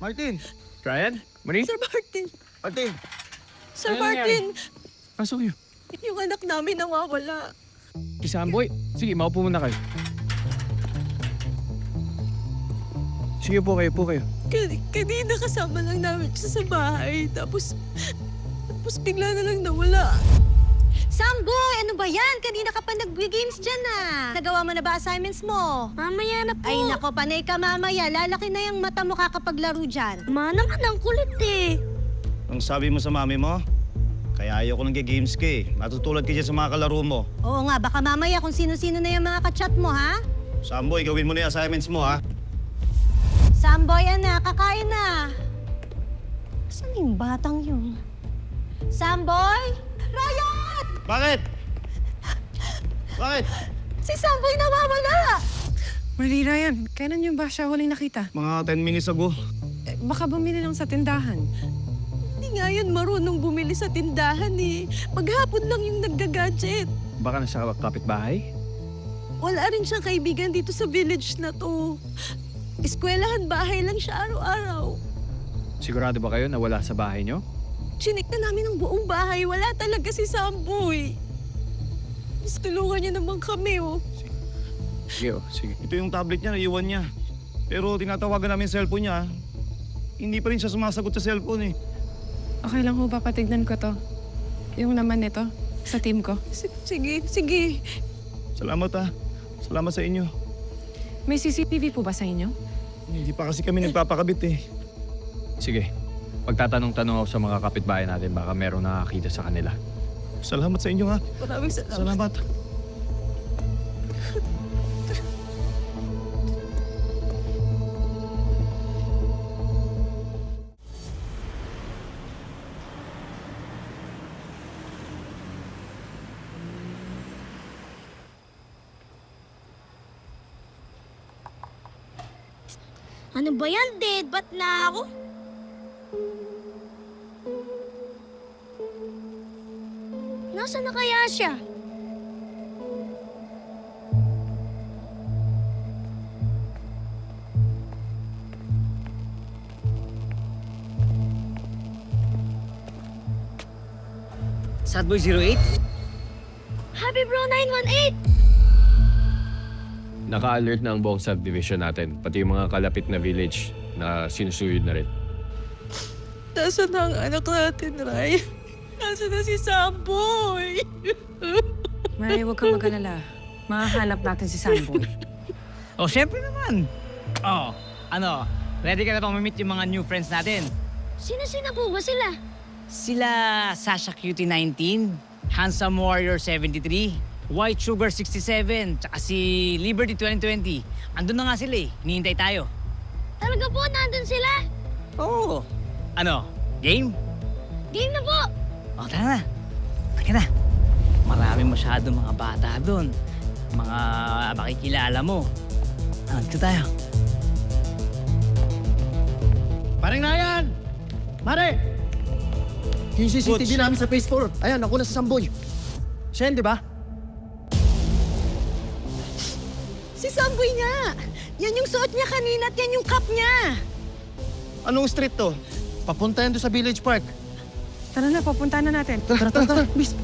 Martin! Ryan? Marie? Sir Martin! Martin! Sir Ano nangyari? Martin! Pasok niyo. Yung anak namin nawawala. Si Samboy. Sige, maupo muna kayo. Sige po kayo. Kanina kasama lang namin siya sa bahay. Tapos bigla na lang nawala. Samboy, ano ba yan? Kanina ka pa nag-games dyan Nagawa mo na ba assignments mo? Mamaya na po. Ay nako, panay ka mamaya. Lalaki na yung mata mo kakapaglaro dyan. Ma naman ang kulit eh. Ang sabi mo sa mami mo, kaya ayoko nang games ka eh. Matutulad ka dyan sa mga kalaro mo. Oo nga, baka mamaya kung sino-sino na yung mga kachat mo, ha? Samboy, gawin mo na yung assignments mo, ha? Samboy, anak, kakain na. Saan yung batang yun? Samboy? Ryan! Bakit? Bakit? Si Samboy nawawala! Marie, Ryan, kailan yung ba siya huling nakita? Mga 10 minutes ago. Baka bumili lang sa tindahan. Hindi nga yun marunong bumili sa tindahan eh. Maghapon lang yung nagga-gadget. Baka nasa kapitbahay? Wala rin siyang kaibigan dito sa village na to. Eskwelahan bahay lang siya araw-araw. Sigurado ba kayo na wala sa bahay niyo? Chinik na namin ang buong bahay. Wala talaga si Samboy. Mas tulungan niya naman kami, oh. Sige. Ito yung tablet niya, naiwan niya. Pero tinatawagan namin yung cellphone niya. Hindi pa rin siya sumasagot sa cellphone eh. Okay lang ho ba patignan ko to? Yung naman nito, sa team ko. Sige. Salamat ha. Salamat sa inyo. May CCTV po ba sa inyo? Hindi pa kasi kami nagpapakabit eh. Sige. Pagtatanong-tanong ako sa mga kapitbahay natin, baka merong nakakita sa kanila. Salamat sa inyo ha. Maraming salamat. Salamat. Ano ba yan, dead? Ba't na ako? Nasaan na kaya siya? Sadboy 08? Happy Bro 918! Naka-alert na ang buong subdivision natin, pati yung mga kalapit na village na sinusuyod na rin. Nasaan na ang anak natin, Ray? Nasaan na si Samboy? Mary, huwag kang mag-alala. Mahahanap natin si Samboy. Oh, syempre naman. Oh, ready ka na bang mamit yung mga new friends natin? Sino-sino po ba sila? Sila Sasha Cutie 19, Handsome Warrior 73, White Sugar 67, tsaka si Liberty 2020. Andun na nga sila eh. Hinihintay tayo. Talaga po, nandun sila? Oo. Game? Game na po! O, tara na. Taka na. Marami masyado mga bata doon. Mga makikilala mo. Dito tayo. Parang na yan! Mare! Yung CCTV namin sa Phase 4. Ayan, ako na sa Samboy. Siya yun, di ba? Si Samboy nga! Yan yung suot niya kanina at yan yung cap niya! Anong street to? Papunta yan doon sa Village Park. Tara na, papunta na natin. Tara, bilis.